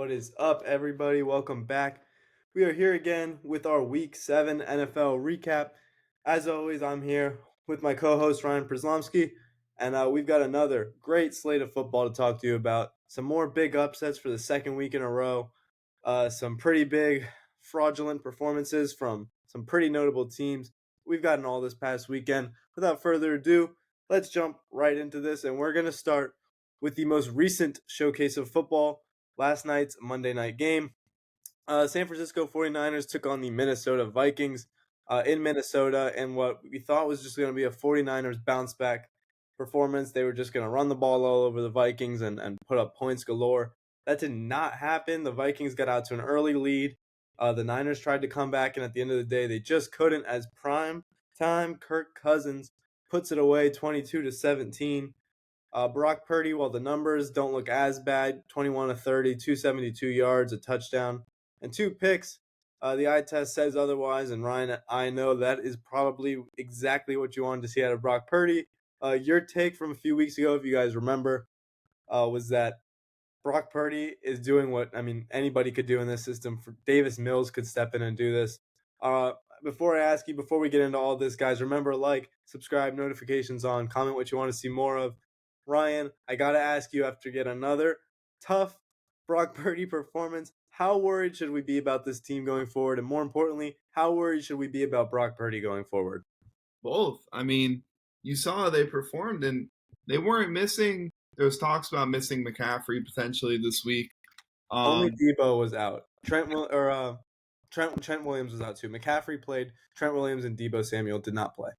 What is up, everybody? Welcome back. We are here again with our Week 7 NFL recap. As always, I'm here with my co host, Ryan Przelomski, and we've got another great slate of football to talk to you about. Some more big upsets for the second week in a row, some pretty big fraudulent performances from some pretty notable teams. We've gotten all this past weekend. Without further ado, let's jump right into this, and we're going to start with the most recent showcase of football, last night's Monday night game. San Francisco 49ers took on the Minnesota Vikings in Minnesota, and what we thought was just going to be a 49ers bounce back performance. They were just going to run the ball all over the Vikings and put up points galore. That did not happen. The Vikings got out to an early lead. The Niners tried to come back, and at the end of the day, they just couldn't. As prime time Kirk Cousins puts it away 22-17. Brock Purdy, while the numbers don't look as bad, 21 to 30, 272 yards, a touchdown, and 2 picks. The eye test says otherwise, and Ryan, I know that is probably exactly what you wanted to see out of Brock Purdy. Your take from a few weeks ago, if you guys remember, was that Brock Purdy is doing what, anybody could do in this system. Davis Mills could step in and do this. Before I ask you, before we get into all this, guys, remember, subscribe, notifications on, comment what you want to see more of. Ryan, I got to ask you, after yet another tough Brock Purdy performance, how worried should we be about this team going forward? And more importantly, how worried should we be about Brock Purdy going forward? Both. You saw how they performed, and they weren't missing. There was talks about missing McCaffrey potentially this week. Only Debo was out. Trent Williams was out too. McCaffrey played. Trent Williams and Debo Samuel did not play.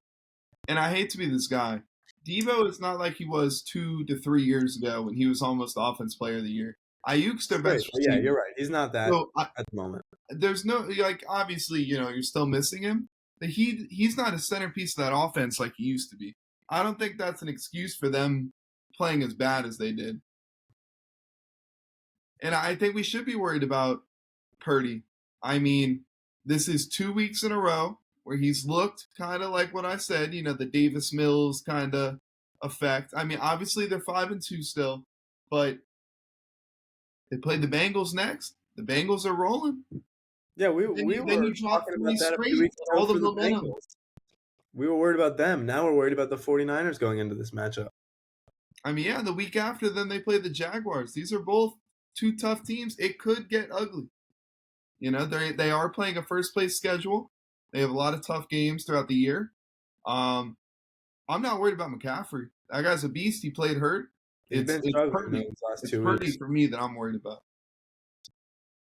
And I hate to be this guy. Debo is not like he was 2 to 3 years ago when he was almost Offense Player of the Year. Ayuk's their best receiver. Yeah, you're right. He's not that at the moment. There's no, obviously, you're still missing him. But he's not a centerpiece of that offense like he used to be. I don't think that's an excuse for them playing as bad as they did. And I think we should be worried about Purdy. This is 2 weeks in a row where he's looked kind of like what I said, the Davis Mills kind of effect. Obviously they're 5-2 still, but they play the Bengals next. The Bengals are rolling. Yeah, we were talking about that a few weeks ago for the Bengals. We were worried about them. Now we're worried about the 49ers going into this matchup. The week after, then they play the Jaguars. These are both two tough teams. It could get ugly. They are playing a first-place schedule. They have a lot of tough games throughout the year. I'm not worried about McCaffrey. That guy's a beast. He played hurt. He's been struggling these last 2 weeks. It's Purdy for me that I'm worried about.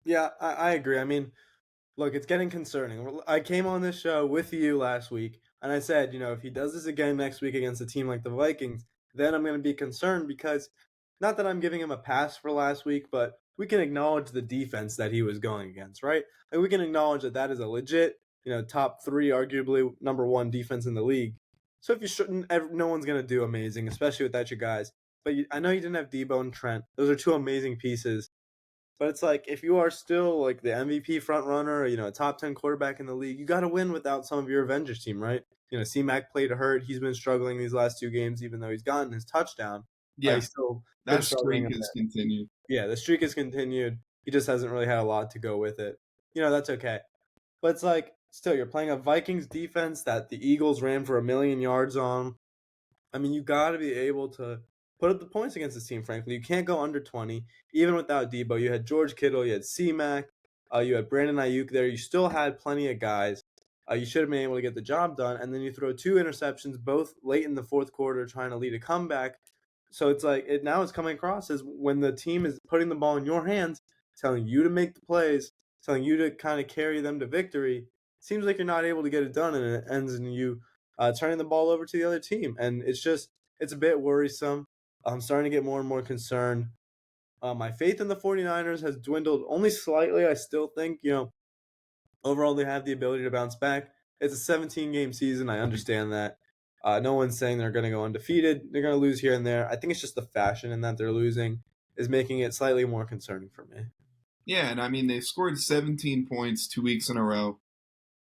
Yeah, I agree. Look, it's getting concerning. I came on this show with you last week, and I said, if he does this again next week against a team like the Vikings, then I'm going to be concerned because, not that I'm giving him a pass for last week, but we can acknowledge the defense that he was going against, right? We can acknowledge that is a legit, top 3, arguably number 1 defense in the league. So if you shouldn't, no one's going to do amazing, especially without you guys. But I know you didn't have Debo and Trent. Those are 2 amazing pieces. But it's if you are still the MVP front runner, or, a top 10 quarterback in the league, you got to win without some of your Avengers team, right? C-Mac played hurt. He's been struggling these last 2 games, even though he's gotten his touchdown. Yeah, that streak has continued. Yeah, the streak has continued. He just hasn't really had a lot to go with it. That's okay. But it's still, you're playing a Vikings defense that the Eagles ran for 1,000,000 yards on. You got to be able to put up the points against this team, frankly. You can't go under 20, even without Debo. You had George Kittle, you had C-Mac, you had Brandon Ayuk there. You still had plenty of guys. You should have been able to get the job done, and then you throw 2 interceptions, both late in the fourth quarter, trying to lead a comeback. So it's now it's coming across as when the team is putting the ball in your hands, telling you to make the plays, telling you to kind of carry them to victory. It seems like you're not able to get it done, and it ends in you turning the ball over to the other team. And it's a bit worrisome. I'm starting to get more and more concerned. My faith in the 49ers has dwindled only slightly. I still think, overall they have the ability to bounce back. It's a 17-game season. I understand that. No one's saying they're going to go undefeated. They're going to lose here and there. I think it's just the fashion in that they're losing is making it slightly more concerning for me. Yeah, and they scored 17 points 2 weeks in a row.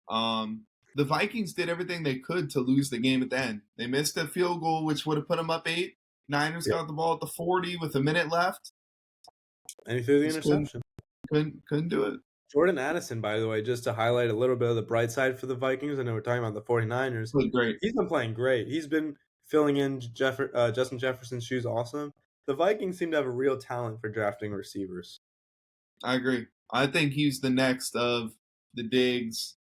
The Vikings did everything they could to lose the game at the end. They missed a field goal, which would have put them up 8. Niners got the ball at the 40 with a minute left. And he threw the interception. couldn't do it. Jordan Addison, by the way, just to highlight a little bit of the bright side for the Vikings, I know we're talking about the 49ers. Played great. He's been playing great. He's been filling in Justin Jefferson's shoes awesome. The Vikings seem to have a real talent for drafting receivers. I agree. I think he's the next of the Diggs,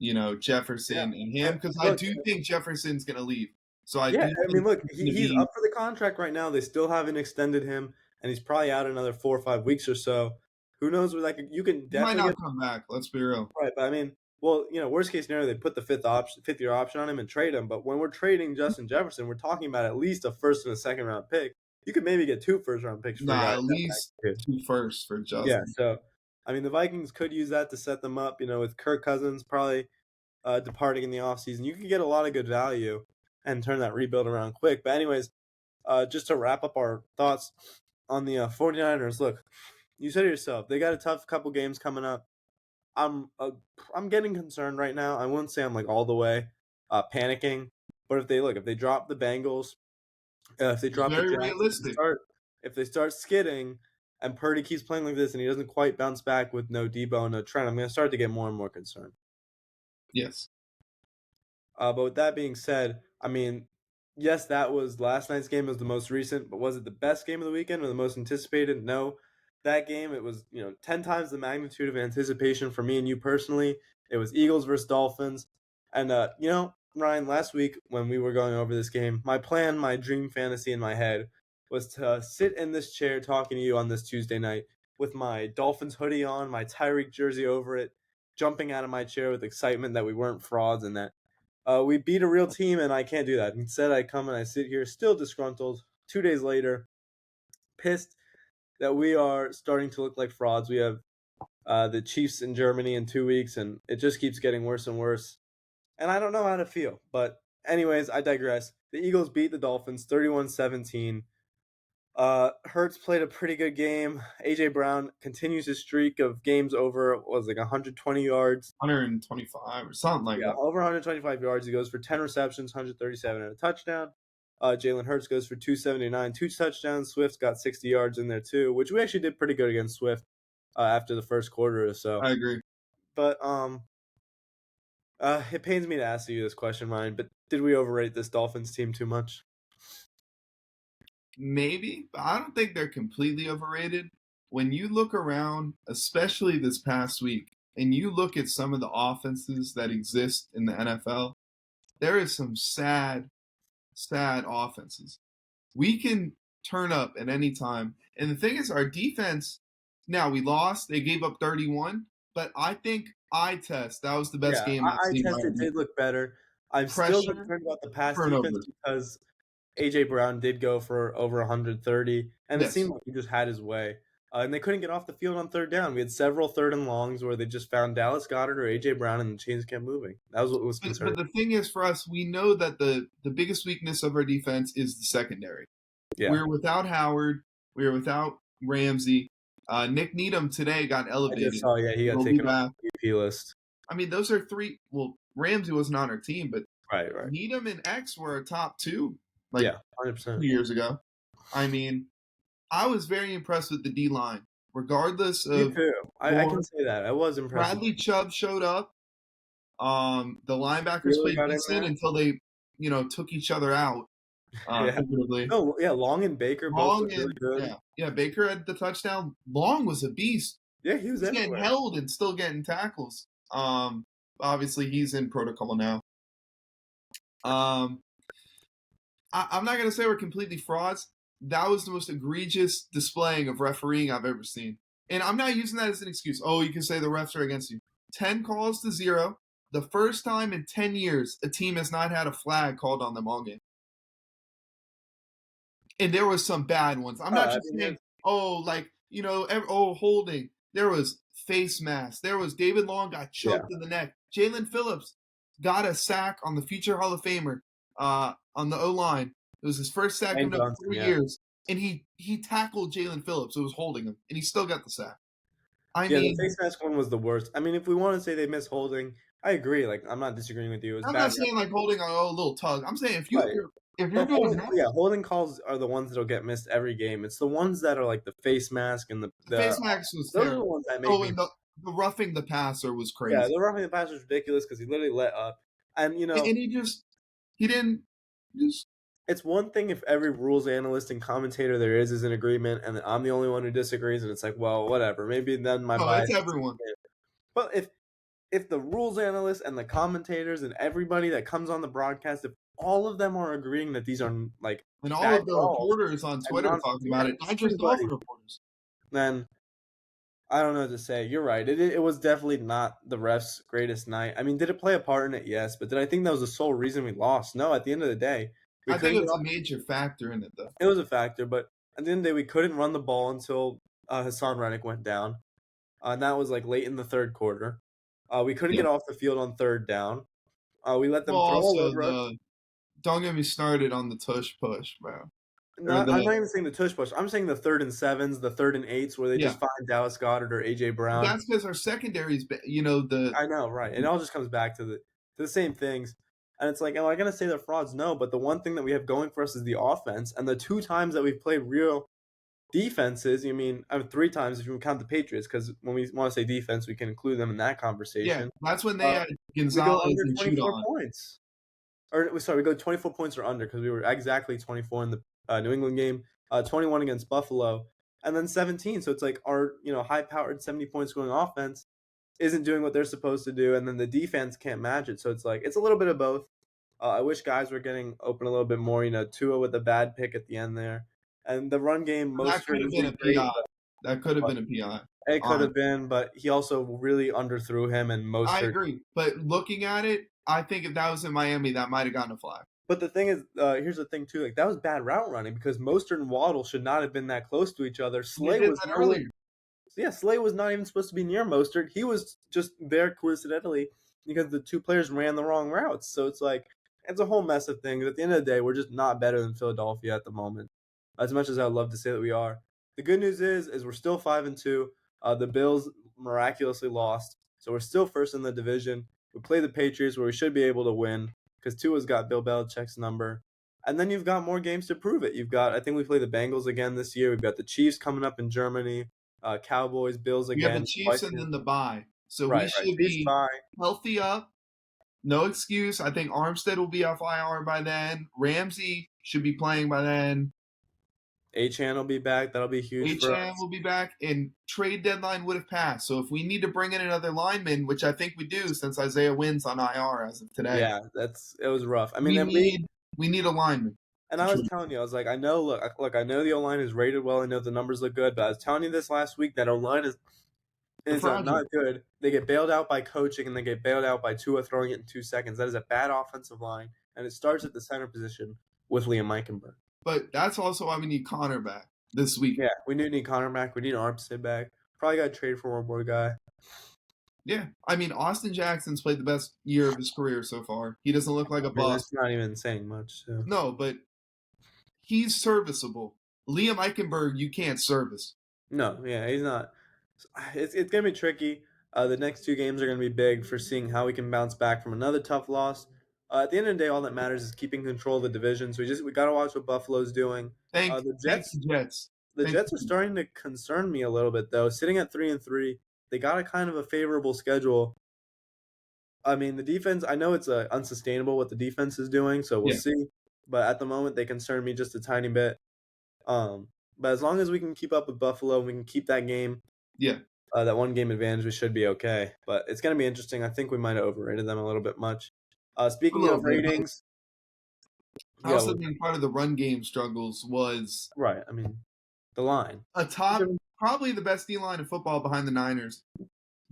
Yeah. Jefferson and him, And because I look, do think Jefferson's going to leave. So I yeah, do I mean, think look, he's going to he's be up for the contract right now. They still haven't extended him, and he's probably out another 4 or 5 weeks or so. Who knows? Like, you can he might definitely not get come back. Let's be real. right, but I mean, well, worst case scenario, they put the fifth year option on him and trade him. But when we're trading Justin Jefferson, we're talking about at least a first and a second round pick. You could maybe get 2 first round picks for a guy Nah, of at that least magnitude. 2 firsts for Yeah, Justin. so I mean, the Vikings could use that to set them up. With Kirk Cousins probably departing in the offseason, you could get a lot of good value and turn that rebuild around quick. But anyways, just to wrap up our thoughts on the 49ers, look, you said it yourself. They got a tough couple games coming up. I'm uh, I'm getting concerned right now. I wouldn't say I'm like all the way panicking, but if they drop the Bengals, if they It's drop the very Jags, realistic. if they start skidding, and Purdy keeps playing like this and he doesn't quite bounce back with no Debo and no Trent, I'm going to start to get more and more concerned. Yes. But with that being said, I mean, yes, that was last night's game was the most recent, but was it the best game of the weekend or the most anticipated? No. That game, it was, 10 times the magnitude of anticipation for me and you personally. It was Eagles versus Dolphins. And, Ryan, last week when we were going over this game, my plan, my dream fantasy in my head was to sit in this chair talking to you on this Tuesday night with my Dolphins hoodie on, my Tyreek jersey over it, jumping out of my chair with excitement that we weren't frauds and that we beat a real team, and I can't do that. Instead, I come and I sit here still disgruntled 2 days later, pissed that we are starting to look like frauds. We have the Chiefs in Germany in 2 weeks, and it just keeps getting worse and worse. And I don't know how to feel. But, anyways, I digress. The Eagles beat the Dolphins 31-17. Hurts played a pretty good game. A.J. Brown continues his streak of games over, what was it, like 120 yards. 125 or something like Yeah, that. over 125 yards. He goes for 10 receptions, 137 and a touchdown. Jalen Hurts goes for 279, 2 touchdowns. Swift's got 60 yards in there too, which we actually did pretty good against Swift after the first quarter or so. I agree. But it pains me to ask you this question, Ryan. But did we overrate this Dolphins team too much? Maybe, but I don't think they're completely overrated. When you look around, especially this past week, and you look at some of the offenses that exist in the NFL, there is some sad, sad offenses. We can turn up at any time. And the thing is, our defense, now we lost, they gave up 31, but I think eye test, that was the best Yeah, game I've I seen by tested did look better. I'm still pressure, concerned about the pass defense turnovers. because A.J. Brown did go for over 130, and it Yes. seemed like he just had his way. And they couldn't get off the field on third down. We had several third and longs where they just found Dallas Goedert or A.J. Brown, and the chains kept moving. That was what was But concerning. the thing is, for us, we know that the biggest weakness of our defense is the secondary. Yeah, We're without Howard. We're without Ramsey. Nick Needham today got I just elevated. saw. Yeah, he got He'll be taken off back. the MVP list. I mean, those are three. Well, Ramsey wasn't on our team, but Right, right. Needham and X were our top two, like Yeah, 100%. 2 years ago. I mean, I was very impressed with the D line, regardless Me of too. I can Moore. say that. I was impressed. Bradley Chubb showed up. The linebackers Really played got in decent there. until they, took each other out, Yeah. figuratively. No, yeah. Long and Baker both Long looked really and good. yeah, Baker had the touchdown. Long was a beast. Yeah, he was He's getting everywhere. held and still getting tackles. Obviously he's in protocol now. I'm not gonna say we're completely frauds. That was the most egregious displaying of refereeing I've ever seen. And I'm not using that as an excuse. Oh, you can say the refs are against you. 10 calls to 0. The first time in 10 years a team has not had a flag called on them all game. And there was some bad ones. I'm not I just mean, saying, holding. There was face mask. There was David Long got yeah. choked in the neck. Jalen Phillips got a sack on the future Hall of Famer on the O line. It was his first sack Lane in over Johnson, 3 yeah. years, and he tackled Jalen Phillips. It was holding him, and he still got the sack. I Yeah, the mean, face mask one was the worst. I mean, if we want to say they missed holding, I agree. Like I'm not disagreeing with you. It was I'm bad. not saying like holding on a little tug. I'm saying Right. if The you're doing holding that, yeah, holding calls are the ones that'll get missed every game. It's the ones that are like the face mask and the face mask was those are terrible. the ones that make Oh, me and the roughing the passer was yeah, crazy. the roughing the passer is ridiculous because he literally let up. And And he didn't just it's one thing if every rules analyst and commentator there is in agreement, and I'm the only one who disagrees, and it's like, well, whatever. Maybe then my no, bias it's is everyone. in. But if the rules analysts and the commentators and everybody that comes on the broadcast, if all of them are agreeing that these are like And all bad of the calls reporters on and Twitter non talking yeah, about it, not just everybody, Dolphin reporters. then I don't know what to say. You're right. It was definitely not the refs' greatest night. I mean, did it play a part in it? Yes, but did I think that was the sole reason we lost? No. At the end of the day, we I think couldn't get it's a off. major factor in it, though. It was a factor, but at the end of the day, we couldn't run the ball until Hassan Reddick went down, and that was like late in the third quarter. We couldn't Yeah. get off the field on third down. We let Well, them throw all also over us. don't get me started on the tush push, bro. Or Not, I'm not even saying the tush push. I'm saying the third and sevens, the third and eights, where they yeah, just find Dallas Goddard or AJ Brown. that's because our secondary's, the I know, right? It all just comes back to the same things. And it's like, am I gonna say they're frauds? No, but the one thing that we have going for us is the offense. And the two times that we've played real defenses, I mean, three times if you count the Patriots, because when we want to say defense, we can include them in that yeah, conversation. that's when they Uh, had we go Gonzalez under and 24 Judon. points. Or sorry, we go 24 points or under because we were exactly 24 in the New England game, 21 against Buffalo, and then 17. So it's like our high-powered 70 points scoring offense isn't doing what they're supposed to do, and then the defense can't match it. So it's like it's a little bit of both. I wish guys were getting open a little bit more. Tua with a bad pick at the end there, and the run game. That Mostert could have been isn't a great, PI. That could have but been a PI. it could Honestly. have been. But he also really underthrew him, and I Mostert. agree. But looking at it, I think if that was in Miami, that might have gotten a flag. But the thing is, here's the thing too. Like that was bad route running because Mostert and Waddle should not have been that close to each other. And they Slay did was that nowhere. earlier. Yeah, Slay was not even supposed to be near Mostert. He was just there coincidentally because the two players ran the wrong routes. So it's like it's a whole mess of things. At the end of the day, we're just not better than Philadelphia at the moment. As much as I'd love to say that we are. The good news is we're still 5-2. The Bills miraculously lost, so we're still first in the division. We play the Patriots where we should be able to win because Tua's got Bill Belichick's number. And then you've got more games to prove it. I think we play the Bengals again this year. We've got the Chiefs coming up in Germany, Cowboys, Bills We have again. the Chiefs Twice and again. then the bye. So we Right. should Chiefs be bye. healthy up. No excuse. I think Armstead will be off IR by then. Ramsey should be playing by then. Achan will be back. That'll be huge for HM us. will be back, and trade deadline would have passed. So if we need to bring in another lineman, which I think we do since Isaiah Wynn's on IR as of today, Yeah, it was rough. I mean, we and we need we need a lineman and to I was trade. telling you, I was like, I know, look, I know the O line is rated well. I know the numbers look good, but I was telling you this last week that O line They're is fragile. not good. They get bailed out by coaching and they get bailed out by Tua throwing it in 2 seconds. That is a bad offensive line, and it starts at the center position with Liam Eichenberg. But that's also why we need Connor back this week. Yeah, we do need Connor back. We need Armstead back. Probably got to trade for one more guy. Yeah, I mean Austin Jackson's played the best year of his career so far. He doesn't look like a I mean, that's bust. not even saying much. So. No, but he's serviceable. Liam Eichenberg, you can't service. No, yeah, he's not. It's gonna be tricky. The next two games are gonna be big for seeing how we can bounce back from another tough loss. At the end of the day, all that matters is keeping control of the division. So we gotta watch what Buffalo's doing. The Thank Jets, the Jets. the Thank Jets are starting to concern me a little bit though. Sitting at 3-3, they got a kind of a favorable schedule. I mean, the defense. I know it's unsustainable what the defense is doing, so we'll yeah, see. But at the moment, they concern me just a tiny bit. But as long as we can keep up with Buffalo, and we can keep that game, yeah. that one game advantage, we should be okay. But it's going to be interesting. I think we might have overrated them a little bit much. A Speaking little of bit. But ratings, I yeah, also think part of the run game struggles was right. I mean, the line. a top, probably the best D line in football behind the Niners,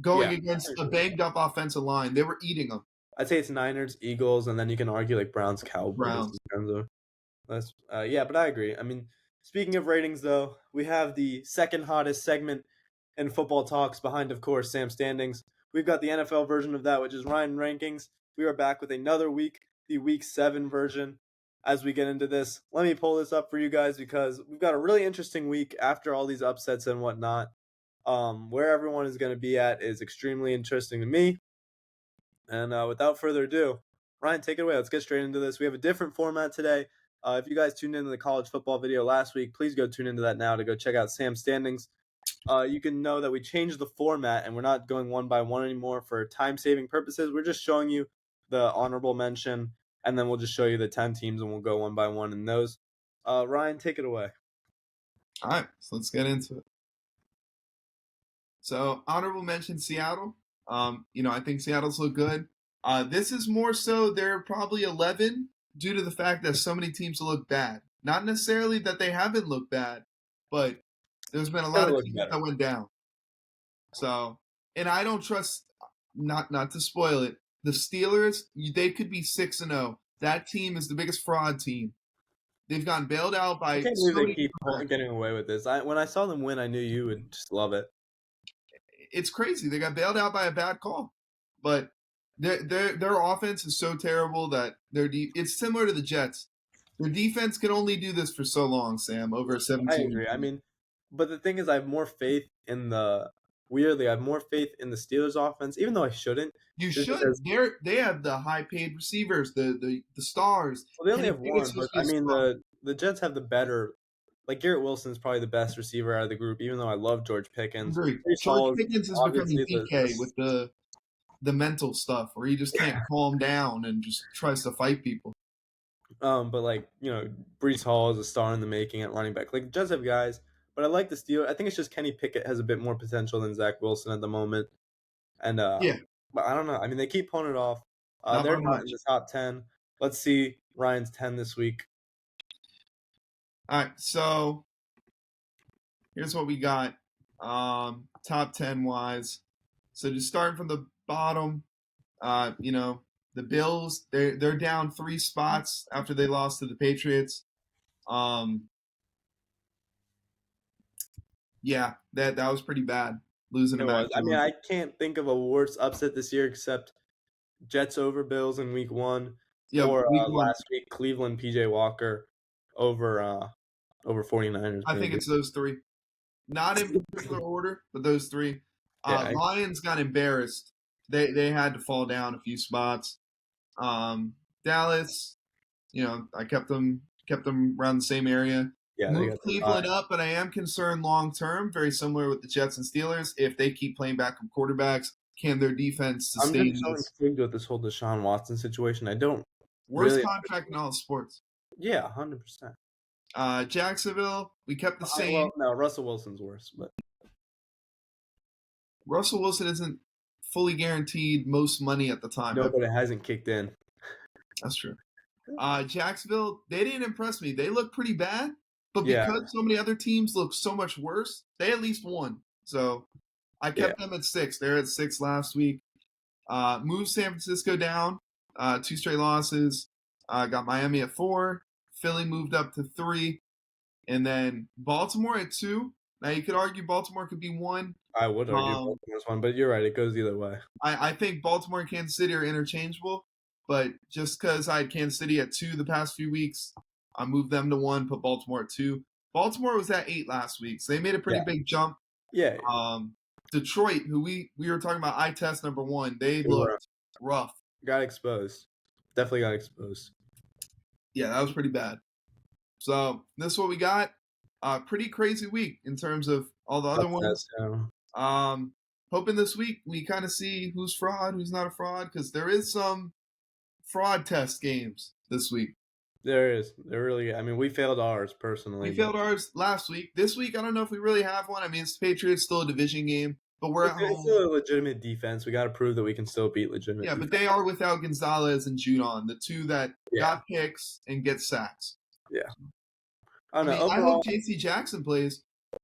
going Yeah, against a banged up offensive line. They were eating them. I'd say it's Niners, Eagles, and then you can argue like Browns, Cowboys. Browns. Yeah, but I agree. I mean, speaking of ratings, though, we have the second hottest segment in football talks behind, of course, Sam Standings. We've got the NFL version of that, which is Ryan Rankings. We are back with another week, the Week 7 version. As we get into this, let me pull this up for you guys because we've got a really interesting week after all these upsets and whatnot. Where everyone is going to be at is extremely interesting to me. And without further ado, Ryan, take it away. Let's get straight into this. We have a different format today. If you guys tuned into the college football video last week, please go tune into that now to go check out Sam's standings. You can know that we changed the format and we're not going one by one anymore for time saving purposes. We're just showing you the honorable mention, and then we'll just show you the 10 teams and we'll go one by one in those. Ryan, take it away. All right, so let's get into it. So honorable mention Seattle. I think Seattle's look good. This is more so they're probably 11 due to the fact that so many teams look bad. Not necessarily that they haven't looked bad, but there's been a lot of teams that went down. So, and I don't trust. Not to spoil it. The Steelers, they could be 6-0. That team is the biggest fraud team. They've gotten bailed out by. I can't believe they keep getting away with this. When I saw them win, I knew you would just love it. It's crazy. They got bailed out by a bad call, but their offense is so terrible that it's similar to the Jets. Their defense can only do this for so long, Sam. Over a 17. I agree. I mean, but the thing is, I have more faith in the. Weirdly, I have more faith in the Steelers' offense, even though I shouldn't. You should. They have the high-paid receivers, the stars. Well, they only have one, but I mean the Jets have the better. Like Garrett Wilson is probably the best receiver out of the group, even though I love George Pickens. George Pickens is becoming DK with the mental stuff, where he just can't calm down and just tries to fight people. But Breece Hall is a star in the making at running back. Like Jets have guys, but I like the Steelers. I think it's just Kenny Pickett has a bit more potential than Zach Wilson at the moment, and but I don't know. I mean, they keep pulling it off. They're not in the top 10. Let's see Ryan's 10 this week. All right, so here's what we got top 10 wise. So just starting from the bottom, the Bills, they're down 3 spots after they lost to the Patriots. Yeah, that was pretty bad, losing to Mac Jones. I mean, I can't think of a worse upset this year except Jets over Bills in week 1, or last week Cleveland PJ Walker over 49ers. I think it's those 3. Not in particular order, but those 3. Lions got embarrassed. They had to fall down a few spots. Dallas, I kept them around the same area. Yeah, moved Cleveland up, but I am concerned long term. Very similar with the Jets and Steelers. If they keep playing backup quarterbacks, can their defense sustain I'm just so intrigued with this whole Deshaun Watson situation. I don't. Worst contract in all sports. Yeah, 100%. Jacksonville, we kept the same. Well, no, Russell Wilson's worse, but Russell Wilson isn't fully guaranteed most money at the time. No, but it hasn't kicked in. That's true. Jacksonville, they didn't impress me. They look pretty bad, but because so many other teams look so much worse, they at least won. So I kept them at 6. They're at 6 last week. Moved San Francisco down, 2 straight losses. Got Miami at 4. Philly moved up to 3. And then Baltimore at 2. Now, you could argue Baltimore could be 1. I would argue Baltimore's 1, but you're right. It goes either way. I think Baltimore and Kansas City are interchangeable, but just because I had Kansas City at 2 the past few weeks, I moved them to 1, put Baltimore at 2. Baltimore was at 8 last week, so they made a pretty big jump. Yeah. Detroit, who we were talking about eye test number 1, they looked rough. Got exposed. Definitely got exposed. Yeah, that was pretty bad. So this is what we got. Pretty crazy week in terms of all the other ones. Hoping this week we kind of see who's fraud, who's not a fraud, because there is some fraud test games this week. There is. There really. I mean, we failed ours personally. We failed ours last week. This week, I don't know if we really have one. I mean, it's the Patriots, still a division game, but we're at home. It's still a legitimate defense. We got to prove that we can still beat legitimate. Yeah, but they are without Gonzalez and Judon, the 2 that got picks and get sacks. Yeah. I hope J.C. Jackson plays.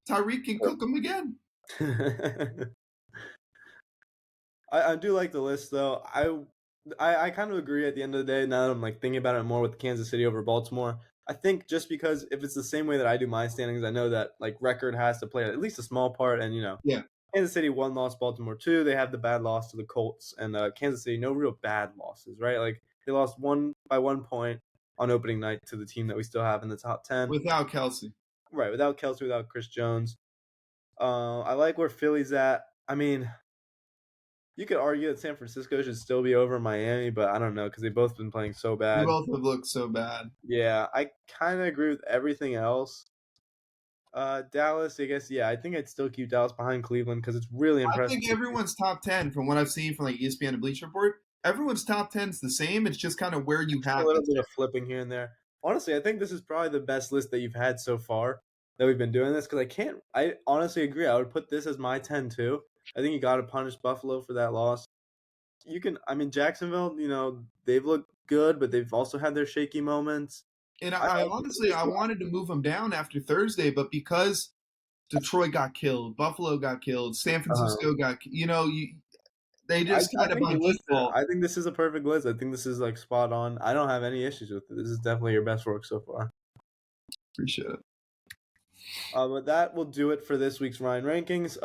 Tyreek can cook them again. I do like the list though. I kind of agree at the end of the day. Now that I'm thinking about it more with Kansas City over Baltimore, I think just because if it's the same way that I do my standings, I know that record has to play at least a small part. And Kansas City 1 loss, Baltimore 2. They have the bad loss to the Colts, and Kansas City no real bad losses, right? They lost by 1 point on opening night to the team that we still have in the top 10 without Kelsey. Right, without Kelsey, without Chris Jones. I like where Philly's at. I mean, You could argue that San Francisco should still be over Miami, but I don't know because they've both been playing so They bad. both have looked so bad. Yeah, I kind of agree with everything else. Dallas, I guess, yeah, I think I'd still keep Dallas behind Cleveland because it's really I impressive. think everyone's top 10 from what I've seen from like ESPN and Bleacher Report. Everyone's top 10 is the same. It's just kind of where you Just a have little it. bit of flipping here and there. Honestly, I think this is probably the best list that you've had so far that we've been doing this because I honestly agree. I would put this as my 10 too. I think you got to punish Buffalo for that loss. I mean, Jacksonville, they've looked good, but they've also had their shaky moments. And I I think this honestly is I wanted to move them down after Thursday, but because Detroit got killed, Buffalo got killed, San uh, Francisco got they just I kind of think by you listed it. default. I think this is a perfect list. I think this is like spot on. I don't have any issues with it. This is definitely your best work so far. Appreciate it. But that will do it for this week's Ryan rankings.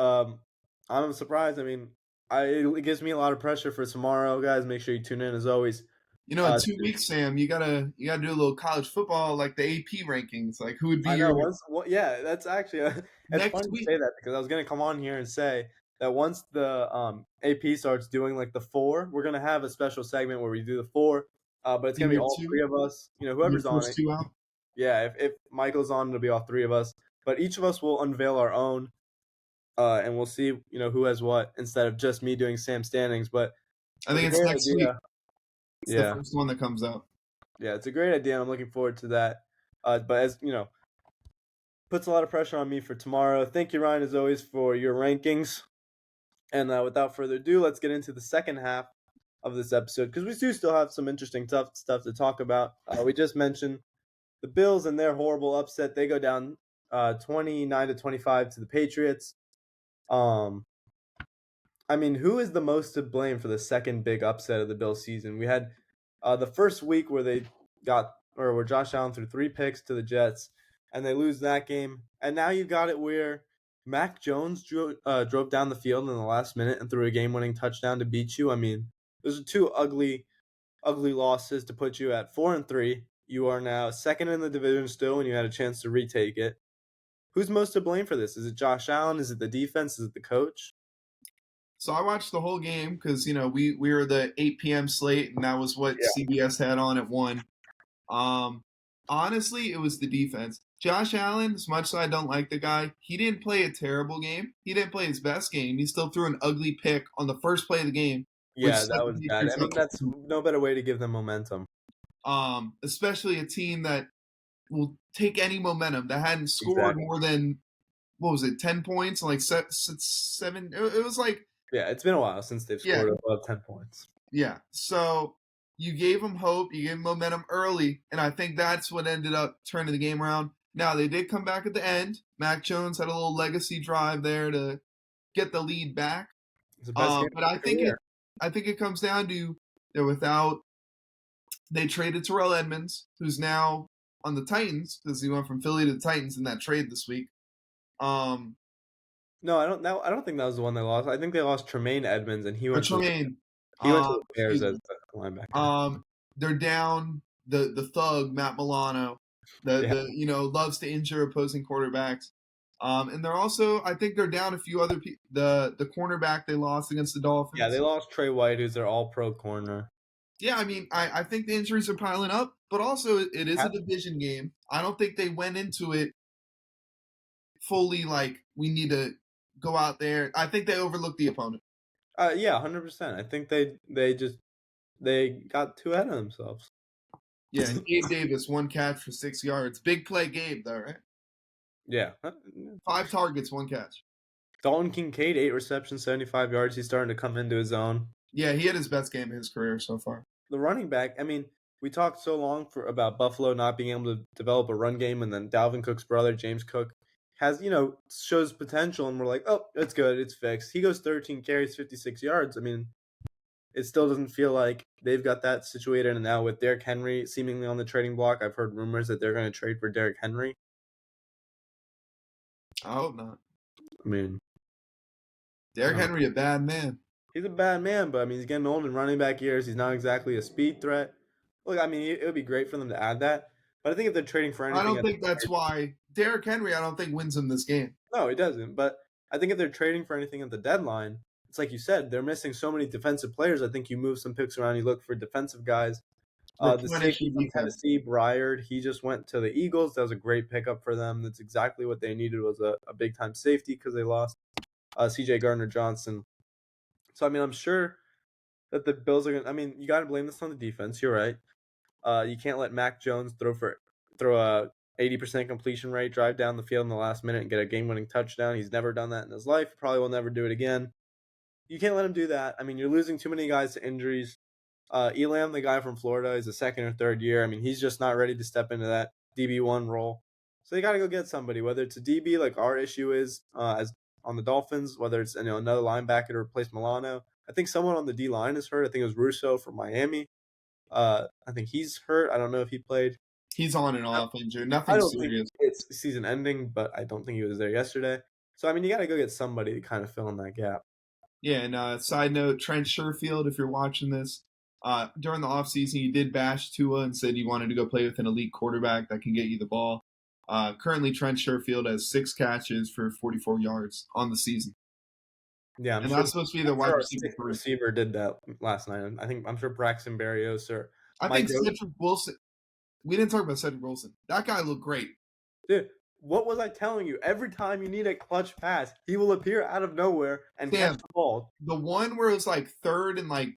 I'm surprised. I mean, it gives me a lot of pressure for tomorrow, guys. Make sure you tune in as always. In Uh, 2 weeks, Sam, you gotta do a little college football like the AP rankings. Like who would be I your know yeah, that's actually it's next funny to week? say that because I was gonna come on here and say that once the AP starts doing like the four, we're gonna have a special segment where we do the four. But it's In gonna be your all two, three of us. in your Whoever's on first it. two out. Yeah, if Michael's on, it'll be all three of us. But each of us will unveil our own, and we'll see who has what instead of just me doing Sam standings. But I it's think a it's great next week. idea. It's the Yeah, first one that comes out. yeah, it's a great idea. And I'm looking forward to that. But as puts a lot of pressure on me for tomorrow. Thank you, Ryan, as always, for your rankings. And without further ado, let's get into the second half of this episode because we do still have some interesting tough stuff to talk about. We just mentioned the Bills and their horrible upset. They go down 29-25 to the Patriots. Um, I mean, who is the most to blame for the second big upset of the Bills season? We had the first week where where Josh Allen threw 3 picks to the Jets, and they lose that game. And now you got it where Mac Jones drove down the field in the last minute and threw a game-winning touchdown to beat you. I mean, those are two ugly, ugly losses to put you at 4-3. You are now second in the division still, and you had a chance to retake it. Who's most to blame for this? Is it Josh Allen? Is it the defense? Is it the coach? So I watched the whole game because we were the 8 p.m. slate, and that was what CBS had on at 1. Um, Honestly, it was the defense. Josh Allen, as much as I don't like the guy, he didn't play a terrible game. He didn't play his best game. He still threw an ugly pick on the first play of the game, which Yeah, set that the was bad. I Patriots mean, up. that's no better way to give them momentum. Especially a team that will take any momentum that hadn't scored Exactly. more than what was it, 10 points, like seven. It was like Yeah, it's been a while since they've yeah, scored above 10 points. yeah. So you gave them hope, you gave them momentum early, and I think that's what ended up turning the game around. Now they did come back at the end. Mac Jones had a little legacy drive there to get the lead back. It's the best game But of his career. I think it comes down to they're without. They traded Terrell Edmonds, who's now on the Titans because he went from Philly to the Titans in that trade this week. Um, No, I don't. No, I don't think that was the one they lost. I think they lost Tremaine Edmonds, and or Tremaine. he went to the Bears Excuse as me. the linebacker. They're down the thug Matt Milano, Yeah, the loves to injure opposing quarterbacks. And they're also I think they're down a few other the cornerback they lost against the yeah, they Dolphins. lost Trey White, who's their All-Pro corner. Yeah, I mean I think the injuries are piling up, but also it is a Have- division game. I don't think they went into it fully like we need to go out there. I think they overlooked the opponent. Yeah, 100%. I think they got too ahead of themselves. Yeah, and Gabe Davis 1 catch for 6 yards. Big play, Gabe though, right? Yeah, 5 targets, 1 catch. Dalton Kincaid 8 receptions, 75 yards. He's starting to come into his own. Yeah, he had his best game of his career so far. The running back, I mean, we talked so long about Buffalo not being able to develop a run game, and then Dalvin Cook's brother, James Cook, shows potential, and we're like, oh, it's good, it's fixed. He goes 13 carries, 56 yards. I mean, it still doesn't feel like they've got that situated. And now with Derrick Henry seemingly on the trading block, I've heard rumors that they're going to trade for Derrick Henry. I hope not. I mean, Derrick Henry, a bad man. he's a bad man, but I mean, he's getting old in running back years. He's not exactly a speed threat. Look, I mean, it would be great for them to add that. But I think if they're trading for I anything don't think that's why Derrick Henry. I don't think wins him this game. no, he doesn't. But I think if they're trading for anything at the deadline, it's like you said, they're missing so many defensive players. I think you move some picks around, you look for defensive guys. The Replenish safety your from defense. Tennessee, Bryard, he just went to the Eagles. That was a great pickup for them. That's exactly what they needed was a big time safety because they lost C.J. Gardner Johnson. So I mean, I'm sure that the Bills are gonna. I mean, you got to blame this on the defense. You're right. You can't let Mac Jones throw a 80% completion rate, drive down the field in the last minute, and get a game winning touchdown. He's never done that in his life. Probably will never do it again. You can't let him do that. I mean, you're losing too many guys to injuries. Elam, the guy from Florida, is a second or third year. I mean, he's just not ready to step into that DB1 role. So they got to go get somebody, whether it's a DB like our issue is as on the Dolphins, whether it's another linebacker to replace Milano. I think someone on the D line is hurt. I think it was Russo from Miami. I think he's hurt. I don't know if he played. He's on and off injured. I Nothing don't think serious. it's season ending, but I don't think he was there yesterday. So I mean, you got to go get somebody to kind of fill in that gap. Yeah, and side note, Trent Sherfield, if you're watching this, during the offseason, he did bash Tua and said he wanted to go play with an elite quarterback that can get you the ball. Currently, Trent Sherfield has 6 catches for 44 yards on the season. Yeah, And that's supposed to be the wide our receiver sixth 3. receiver did that last night. I'm sure Braxton Berrios or I Mike think Oates. Cedric Wilson, we didn't talk about Cedric Wilson. That guy looked great. Dude, what was I telling you? Every time you need a clutch pass, he will appear out of nowhere and catch Sam, the ball. the one where it was like third and like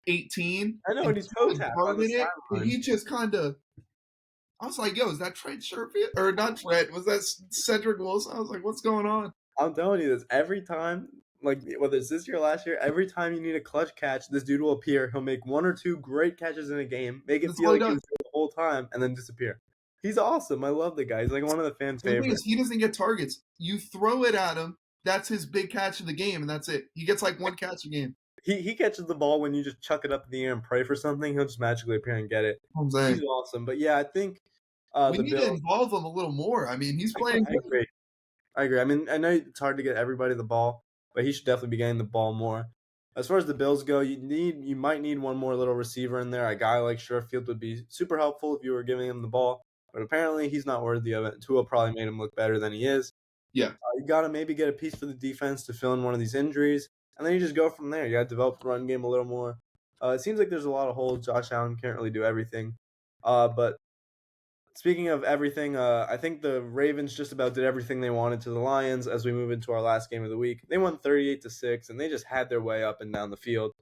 18, I know, and and he toe Tua tapped on the guarded it, and sideline. he just kind of, I was like, yo, is that Trent Sherfield? Or not Trent, was that Cedric Wilson? I was like, what's going on? I'm telling you this every time, like whether it's this year or last year, every time you need a clutch catch, this dude will appear. He'll make 1 or 2 great catches in a game, make it That's feel all he like he was does. there the whole time, and then disappear. He's awesome. I love the guy. He's like one of the fan And the thing favorites. is, he doesn't get targets. You throw it at him, that's his big catch of the game, and that's it. He gets like 1 catch a game. He catches the ball when you just chuck it up in the air and pray for something. He'll just magically appear and get it. I'm He's saying. awesome. But yeah, I think We the need to Bills. involve him a little more. I mean, he's playing I good. agree. I agree. I mean, I know it's hard to get everybody the ball, but he should definitely be getting the ball more. As far as the Bills go, you might need one more little receiver in there. A guy like Sherfield would be super helpful if you were giving him the ball, but apparently he's not worthy of it. Tua probably made him look better than he is. Yeah. You got to maybe get a piece for the defense to fill in one of these injuries, and then you just go from there. You got to develop the run game a little more. It seems like there's a lot of holes. Josh Allen can't really do everything. But speaking of everything, I think the Ravens just about did everything they wanted to the Lions as we move into our last game of the week. They won 38-6, and they just had their way up and down the field.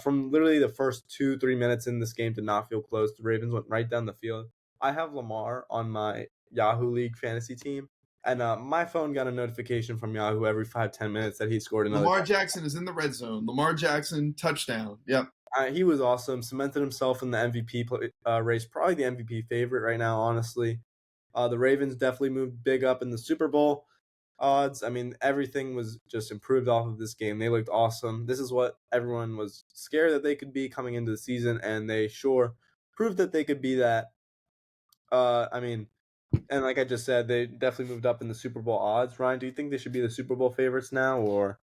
From literally the first 2-3 minutes in this game did not feel close. The Ravens went right down the field. I have Lamar on my Yahoo League fantasy team, and my phone got a notification from Yahoo every 5-10 minutes that he scored another Lamar touchdown. Jackson is in the red zone. Lamar Jackson, touchdown. Yep. He was awesome, cemented himself in the MVP race, probably the MVP favorite right now, honestly. The Ravens definitely moved big up in the Super Bowl odds. I mean, everything was just improved off of this game. They looked awesome. This is what everyone was scared that they could be coming into the season, and they sure proved that they could be that. I mean, and like I just said, they definitely moved up in the Super Bowl odds. Ryan, do you think they should be the Super Bowl favorites now, or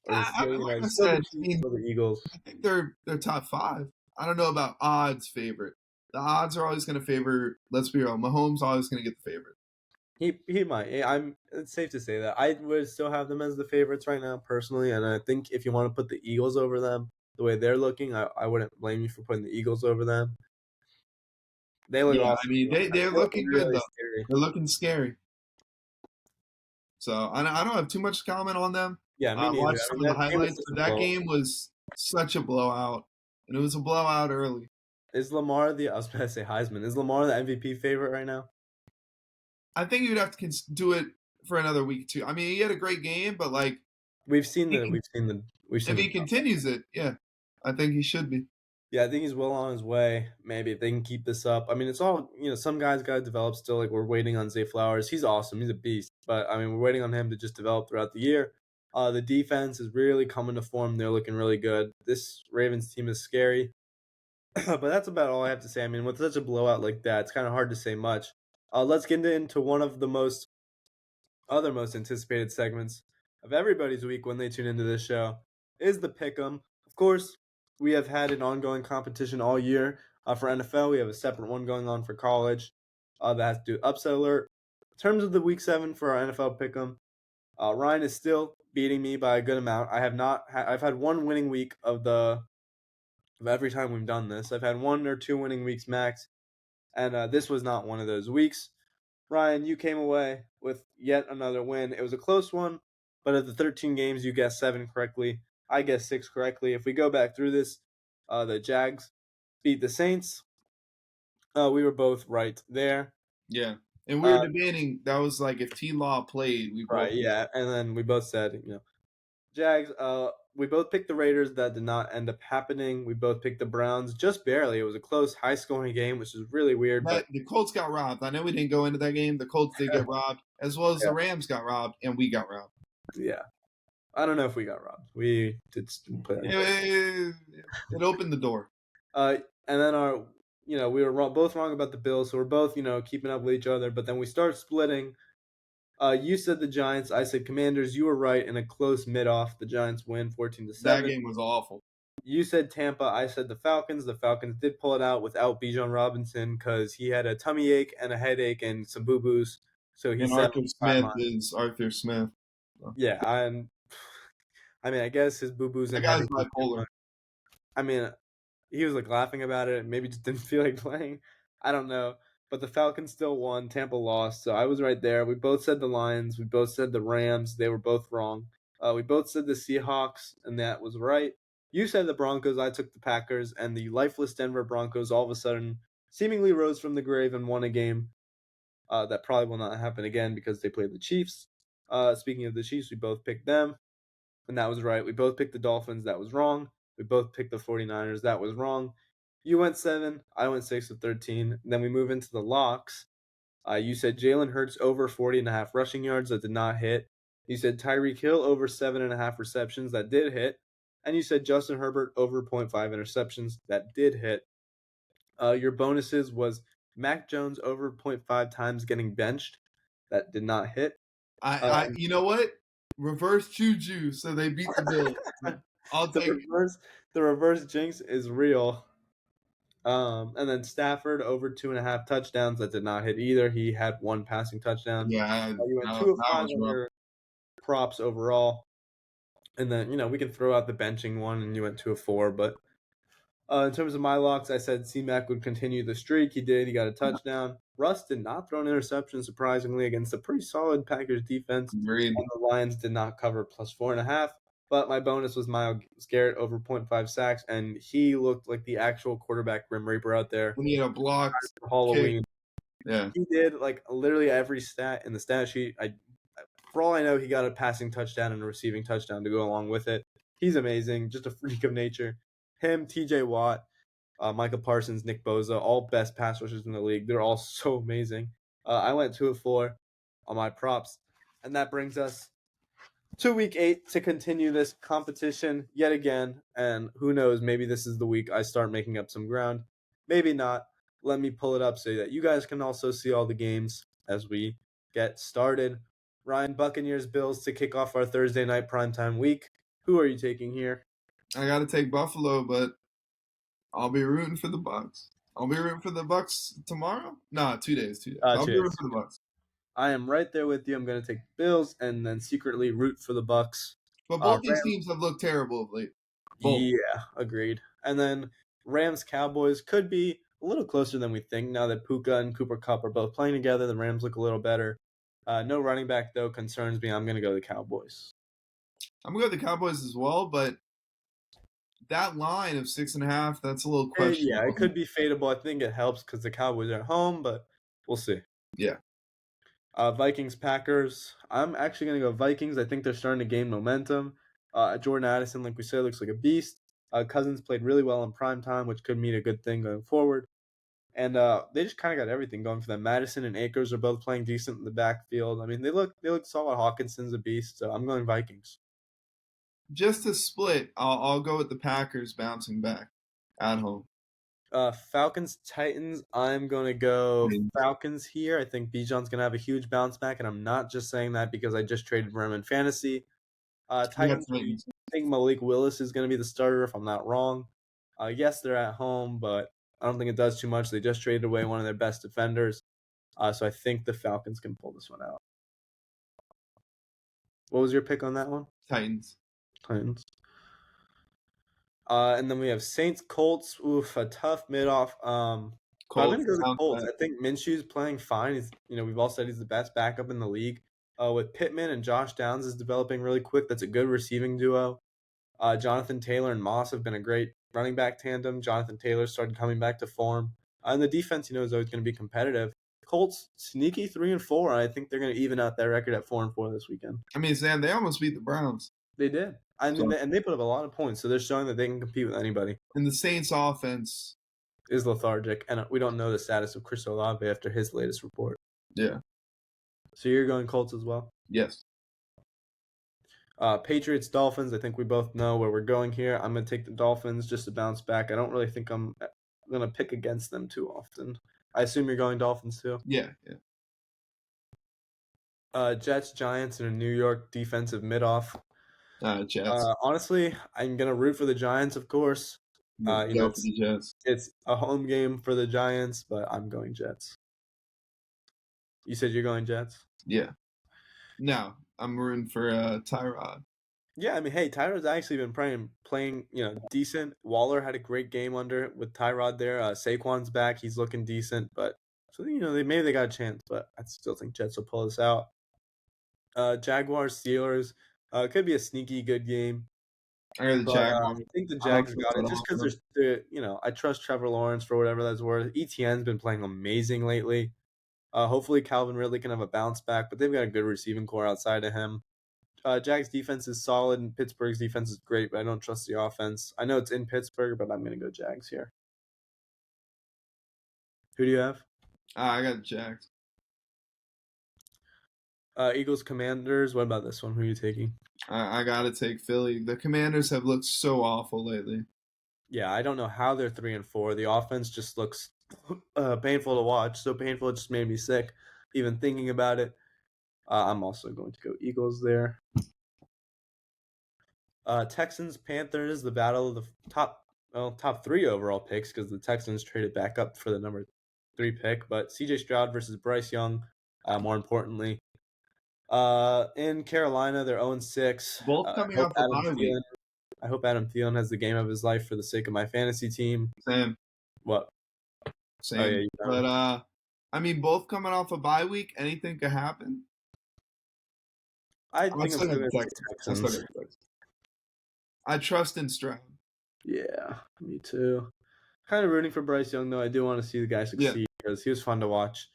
is it still, Like I it's still the said, I Chiefs mean, or the Eagles? I think they're top 5. I don't know about odds favorite. The odds are always going to favor. Let's be real. Mahomes always going to get the favorite. He might. It's safe to say that. I would still have them as the favorites right now, personally. And I think if you want to put the Eagles over them, the way they're looking, I wouldn't blame you for putting the Eagles over them. They look Yeah, I awesome. mean they're They look looking good really though. scary. They're looking scary. So I don't have too much to comment on them. Yeah, me I neither. watched I some mean, of the that game was highlights, such but a that blow. game was such a blowout, and it was a blowout early. Is Lamar I was going to say Heisman. Is Lamar the MVP favorite right now? I think you'd have to do it for another week too. I mean, he had a great game, but like We've seen he the can, we've if seen the he continues it, yeah, I think he should be. Yeah, I think he's well on his way. Maybe if they can keep this up. I mean, it's all some guys got to develop still. Like we're waiting on Zay Flowers. He's awesome. He's a beast. But I mean, we're waiting on him to just develop throughout the year. The defense is really coming to form. They're looking really good. This Ravens team is scary. But that's about all I have to say. I mean, with such a blowout like that, it's kind of hard to say much. Let's get into one of the most anticipated segments of everybody's week when they tune into this show is the pick'em. Of course, we have had an ongoing competition all year for NFL. We have a separate one going on for college that has to do upset alert. In terms of the week 7 for our NFL pick'em, Ryan is still beating me by a good amount. I have not. I've had one winning week of every time we've done this. I've had one or two winning weeks max, and this was not one of those weeks. Ryan, you came away with yet another win. It was a close one, but of the 13 games, you guessed 7 correctly. I guessed 6 correctly. If we go back through this, the Jags beat the Saints. We were both right there. Yeah. And we were Uh, debating that was like if T Law played, we both right, yeah, and then we both said, Jags. We both picked the Raiders. That did not end up happening. We both picked the Browns, just barely. It was a close, high-scoring game, which is really weird. But that the Colts got robbed. I know we didn't go into that game. The Colts did get robbed, as well as yeah, the Rams got robbed, and we got robbed. yeah, I don't know if we got robbed. We did play that close. It opened the door. Uh, and then we were both wrong about the Bills, so we're both, keeping up with each other. But then we start splitting. You said the Giants. I said Commanders. You were right in a close mid-off. The Giants win 14 to That 7. game was awful. You said Tampa. I said the Falcons. The Falcons did pull it out without Bijan Robinson because he had a tummy ache and a headache and some boo boos. So he And said Arthur on the Smith sideline. is Arthur Smith. So, Yeah, I mean, I guess his boo boos that and guy's headache was too bipolar. much. I mean, he was like laughing about it and maybe just didn't feel like playing. I don't know. But the Falcons still won. Tampa lost. So I was right there. We both said the Lions. We both said the Rams. They were both wrong. We both said the Seahawks, and that was right. You said the Broncos. I took the Packers, and the lifeless Denver Broncos all of a sudden seemingly rose from the grave and won a game that probably will not happen again because they played the Chiefs. Speaking of the Chiefs, we both picked them, and that was right. We both picked the Dolphins. That was wrong. We both picked the 49ers. That was wrong. You went 7. I went 6 with 13. Then we move into the locks. You said Jalen Hurts over 40.5 rushing yards. That did not hit. You said Tyreek Hill over 7.5 receptions. That did hit. And you said Justin Herbert over zero point 0.5 interceptions. That did hit. Your bonuses was Mac Jones over zero point 0.5 times getting benched. That did not hit. You know what? Reverse juju, so they beat the Bills. I'll the take it. reverse jinx is real. And then Stafford over 2.5 touchdowns. That did not hit either. He had one passing touchdown. Yeah, You went that 2 of 5 was on rough. your props overall. And then, we can throw out the benching one, and you went 2 of 4. But in terms of my locks, I said C-Mac would continue the streak. He did. He got a touchdown. Russ did not throw an interception, surprisingly, against a pretty solid Packers defense. Agreed. And the Lions did not cover plus 4.5. But my bonus was Myles Garrett over 0.5 sacks, and he looked like the actual quarterback Grim Reaper out there We need a blocked for kick. Halloween. Yeah. He did like literally every stat in the stat sheet. For all I know, he got a passing touchdown and a receiving touchdown to go along with it. He's amazing, just a freak of nature. Him, T.J. Watt, Michael Parsons, Nick Bosa, all best pass rushers in the league. They're all so amazing. I went 2 of 4 on my props, and that brings us to week 8 to continue this competition yet again. And who knows, maybe this is the week I start making up some ground. Maybe not. Let me pull it up so that you guys can also see all the games as we get started. Ryan, Buccaneers Bills to kick off our Thursday night primetime week. Who are you taking here? I got to take Buffalo, but I'll be rooting for the Bucks. I'll be rooting for the Bucks tomorrow. Nah, 2 days. 2 days. I'll be rooting Cheers. for the Bucks. I am right there with you. I'm going to take the Bills and then secretly root for the Bucks. But both these Rams, teams have looked terrible of late. Both. yeah, agreed. And then Rams Cowboys could be a little closer than we think now that Puka and Cooper Cup are both playing together. The Rams look a little better. No running back though concerns me. I'm going to go the Cowboys. I'm going to go with the Cowboys as well, but that line of 6.5, that's a little Yeah, questionable. it could be fadeable. I think it helps because the Cowboys are at home, but we'll see. Yeah. Vikings Packers. I'm actually going to go Vikings. I think they're starting to gain momentum. Jordan Addison, like we said, looks like a beast. Cousins played really well in prime time, which could mean a good thing going forward. And they just kind of got everything going for them. Madison and Akers are both playing decent in the backfield. I mean, they look solid. Hawkinson's a beast, so I'm going Vikings. Just to split, I'll go with the Packers bouncing back at home. Falcons Titans. I'm gonna go Falcons here. I think Bijan's gonna have a huge bounce back, and I'm not just saying that because I just traded for him in fantasy. Yeah, Titans. I Titans. think Malik Willis is gonna be the starter if I'm not wrong. Yes, they're at home, but I don't think it does too much. They just traded away one of their best defenders, so I think the Falcons can pull this one out. What was your pick on that one? Titans. Titans. And then we have Saints Colts. Oof, a tough mid off. But I'm gonna Colts. go the Bounce Colts. back. I think Minshew's playing fine. We've all said he's the best backup in the league. With Pittman and Josh Downs is developing really quick. That's a good receiving duo. Jonathan Taylor and Moss have been a great running back tandem. Jonathan Taylor started coming back to form. And the defense, is always going to be competitive. Colts sneaky 3-4. I think they're going to even out their record at 4-4 this weekend. I mean, Sam, they almost beat the Browns. They did. I mean, So, and they put up a lot of points, so they're showing that they can compete with anybody. and the Saints offense Is lethargic, and we don't know the status of Chris Olave after his latest report. Yeah. So you're going Colts as well? Yes. Patriots, Dolphins. I think we both know where we're going here. I'm going to take the Dolphins just to bounce back. I don't really think I'm going to pick against them too often. I assume you're going Dolphins too? Yeah. Jets, Giants, and a New York defensive mid-off. Jets. Honestly, I'm going to root for the Giants, of course. Go for the Jets. It's a home game for the Giants, but I'm going Jets. You said you're going Jets? Yeah. No, I'm rooting for Tyrod. Yeah, I mean, hey, Tyrod's actually been playing, decent. Waller had a great game with Tyrod there. Saquon's back; he's looking decent. But so maybe they got a chance, but I still think Jets will pull this out. Jaguars, Steelers, could be a sneaky good game. I got the But Jaguars. I think the I don't Jags trust got it that just because offense. I trust Trevor Lawrence for whatever that's worth. ETN's been playing amazing lately. Hopefully Calvin Ridley can have a bounce back, but they've got a good receiving core outside of him. Jags defense is solid and Pittsburgh's defense is great, but I don't trust the offense. I know it's in Pittsburgh, but I'm going to go Jags here. Who do you have? I got the Jags. Eagles Commanders. What about this one? Who are you taking? I got to take Philly. The Commanders have looked so awful lately. Yeah, I don't know how they're 3-4. The offense just looks painful to watch. So painful it just made me sick even thinking about it. I'm also going to go Eagles there. Texans, Panthers, the battle of the top 3 overall picks because the Texans traded back up for the number 3 pick. But CJ Stroud versus Bryce Young, more importantly. In Carolina, they're 0-6. Both coming off a bye week. I hope Adam Thielen has the game of his life for the sake of my fantasy team. Same. What? Same. Oh, yeah, but I mean, both coming off a bye week, anything could happen. I think I'm still going to take Texans. I trust in Stroud. Yeah, me too. Kind of rooting for Bryce Young, though. I do want to see the guy succeed because he was fun to watch.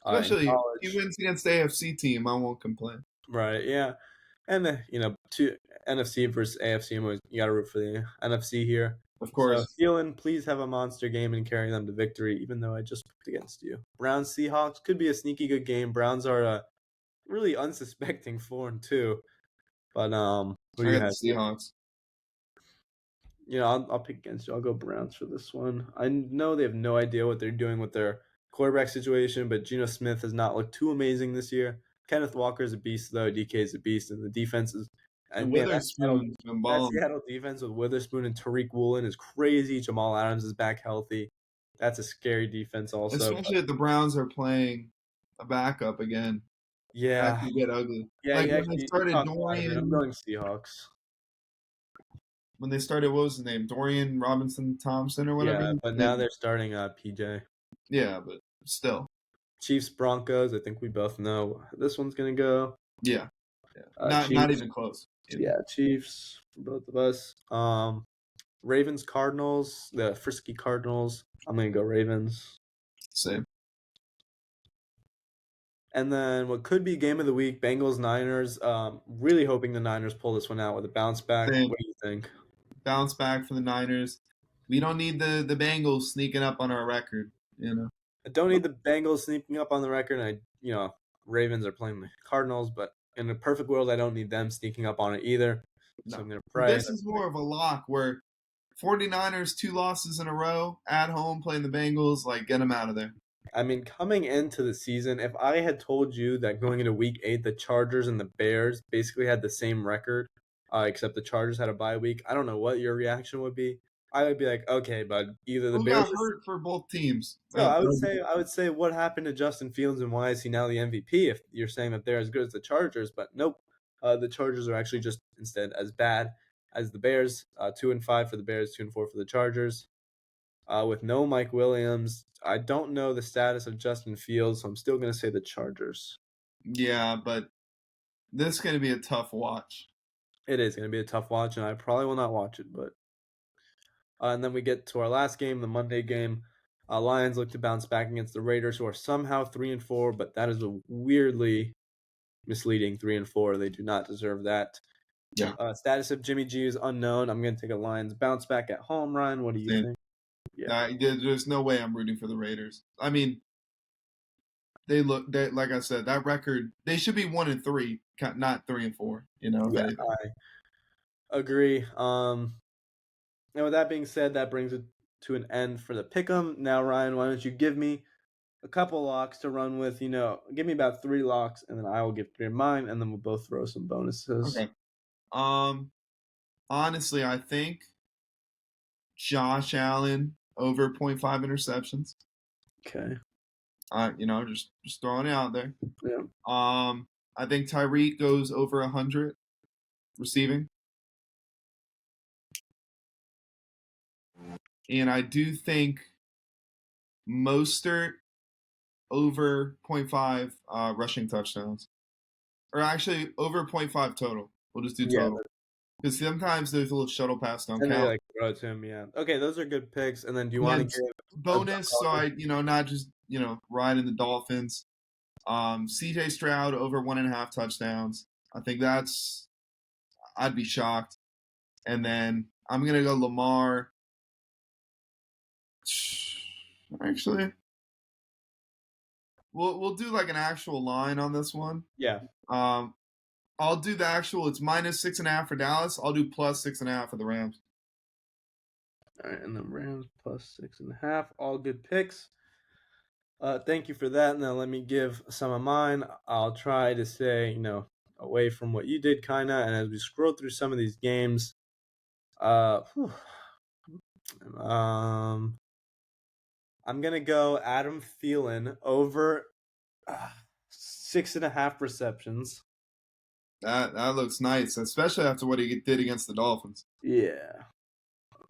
Especially if he wins against the AFC team, I won't complain. Right, yeah. And, two NFC versus AFC, you got to root for the NFC here. Of course. So, Thielen, please have a monster game and carry them to victory, even though I just picked against you. Browns, Seahawks could be a sneaky good game. Browns are really unsuspecting 4-2. But, what do you have? The Seahawks. I'll pick against you. I'll go Browns for this one. I know they have no idea what they're doing with their quarterback situation, but Geno Smith has not looked too amazing this year. Kenneth Walker is a beast, though. DK is a beast, and the defense is. And man, that Seattle defense with Witherspoon and Tariq Woolen is crazy. Jamal Adams is back healthy. That's a scary defense, also. Especially if the Browns are playing a backup again. Yeah, that can get ugly. Yeah, when they started Dorian, I'm going Seahawks. When they started, what was his name? Dorian Robinson Thompson or whatever. Yeah, but now they're starting PJ. Yeah, but still. Chiefs Broncos. I think we both know how this one's gonna go. Yeah. Not even close. Yeah, Chiefs for both of us. Ravens Cardinals, the frisky Cardinals. I'm gonna go Ravens. Same. And then what could be game of the week, Bengals Niners. Really hoping the Niners pull this one out with a bounce back. Same. What do you think? Bounce back for the Niners. We don't need the Bengals sneaking up on our record. I don't need the Bengals sneaking up on the record. And Ravens are playing the Cardinals, but in a perfect world, I don't need them sneaking up on it either. So I'm going to pray. This is more of a lock where 49ers 2 losses in a row at home playing the Bengals, get them out of there. I mean, coming into the season, if I had told you that going into Week 8, the Chargers and the Bears basically had the same record, except the Chargers had a bye week, I don't know what your reaction would be. I would be like, okay, bud, either the Bears got hurt for both teams. No, I would say what happened to Justin Fields and why is he now the MVP if you're saying that they're as good as the Chargers, but nope. The Chargers are actually just instead as bad as the Bears. 2-5 for the Bears, 2-4 for the Chargers. With no Mike Williams, I don't know the status of Justin Fields, so I'm still going to say the Chargers. Yeah, but this is going to be a tough watch. It is going to be a tough watch, and I probably will not watch it. But and then we get to our last game, the Monday game. Lions look to bounce back against the Raiders, who are somehow 3-4, but that is a weirdly misleading 3-4. They do not deserve that. Yeah. Status of Jimmy G is unknown. I'm going to take a Lions bounce back at home. Ryan, what do you Same. think? Yeah. There's no way I'm rooting for the Raiders. I mean, they like I said, that record, they should be 1-3, not 3-4. If Yeah, anything. I agree. And with that being said, that brings it to an end for the pick'em. Now, Ryan, why don't you give me a couple locks to run with? Give me about 3 locks, and then I will give 3 of mine, and then we'll both throw some bonuses. Okay. Honestly, I think Josh Allen over 0.5 interceptions. Okay. Just throwing it out there. Yeah. I think Tyreek goes over 100 receiving. And I do think Mostert over 0.5 rushing touchdowns. Or actually, over 0.5 total. We'll just do Yeah. total. Because sometimes there's a little shuttle pass don't And they count. throw it to him. Yeah. Okay, those are good picks. And then, do you And want then to give bonus, so I, not just, riding the Dolphins. CJ Stroud over 1.5 touchdowns. I think I'd be shocked. And then I'm going to go Lamar. Actually, we'll do like an actual line on this one. Yeah. I'll do the actual. It's -6.5 for Dallas. I'll do +6.5 for the Rams. All right, and then Rams +6.5. All good picks. Thank you for that. Now let me give some of mine. I'll try to stay, away from what you did, kinda. And as we scroll through some of these games, I'm gonna go Adam Thielen over 6.5 receptions. That looks nice, especially after what he did against the Dolphins. Yeah,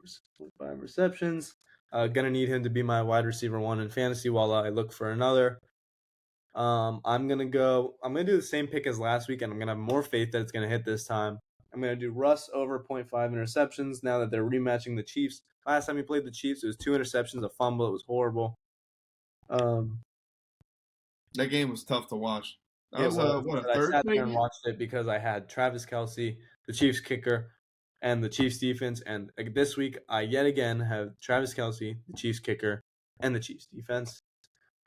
6.5 receptions. Gonna need him to be my wide receiver 1 in fantasy while I look for another. I'm gonna do the same pick as last week, and I'm gonna have more faith that it's gonna hit this time. I'm gonna do Russ over 0.5 interceptions now that they're rematching the Chiefs. Last time we played the Chiefs, it was 2 interceptions, a fumble. It was horrible. That game was tough to watch. That It was was. a But I third sat straight there and game? watched it because I had Travis Kelce, the Chiefs kicker, and the Chiefs defense. And this week, I yet again have Travis Kelce, the Chiefs kicker, and the Chiefs defense.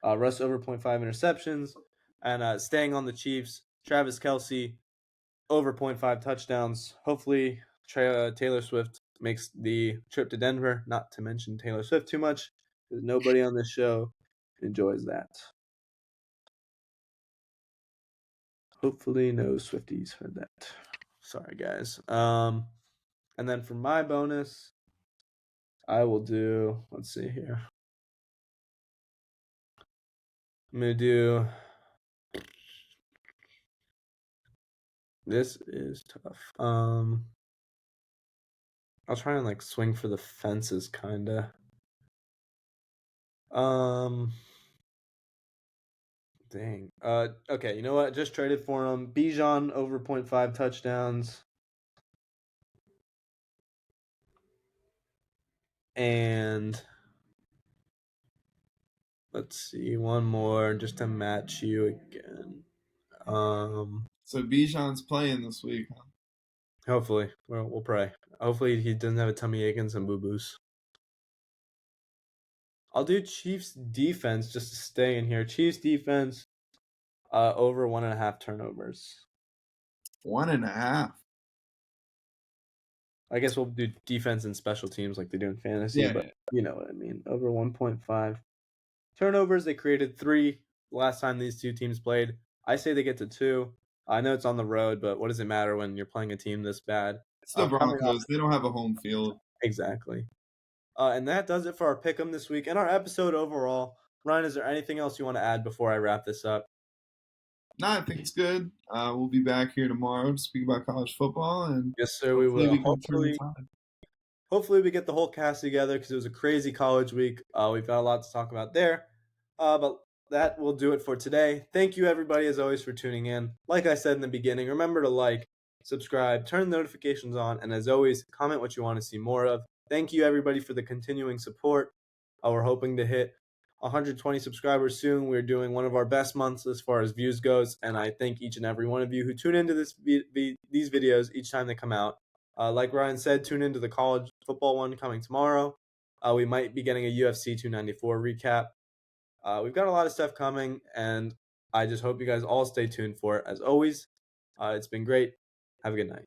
Russ over 0.5 interceptions. And staying on the Chiefs, Travis Kelce over 0.5 touchdowns. Hopefully, Taylor Swift makes the trip to Denver. Not to mention Taylor Swift too much, because nobody on this show enjoys that. Hopefully, no Swifties heard that. Sorry, guys. And then for my bonus, I will do. Let's see here. I'm gonna do. This is tough. I'll try and swing for the fences, kinda. Dang. Okay. You know what? Just traded for him. Bijan over 0.5 touchdowns. And let's see, one more just to match you again. So Bijan's playing this week. Huh? Hopefully, we'll pray. Hopefully, he doesn't have a tummy ache and some boo boos. I'll do Chiefs defense just to stay in here. Chiefs defense, over 1.5 turnovers. 1.5. I guess we'll do defense and special teams like they do in fantasy, Yeah, but yeah. you know what I mean. Over 1.5 turnovers. They created 3 last time these two teams played. I say they get to 2. I know it's on the road, but what does it matter when you're playing a team this bad? It's the Coming off Broncos. They don't have a home field. exactly. And that does it for our pick'em this week and our episode overall. Ryan, is there anything else you want to add before I wrap this up? No, I think it's good. We'll be back here tomorrow to speak about college football, and Yes, sir. We hopefully will. we can turn the Hopefully, tide. hopefully we get the whole cast together because it was a crazy college week. We've got a lot to talk about there. But that will do it for today. Thank you, everybody, as always, for tuning in. Like I said in the beginning, remember to like, subscribe, turn notifications on, and as always, comment what you want to see more of. Thank you, everybody, for the continuing support. We're hoping to hit 120 subscribers soon. We're doing one of our best months as far as views goes, and I thank each and every one of you who tune into these videos each time they come out. Like Ryan said, tune into the college football one coming tomorrow. We might be getting a UFC 294 recap. We've got a lot of stuff coming, and I just hope you guys all stay tuned for it. As always, it's been great. Have a good night.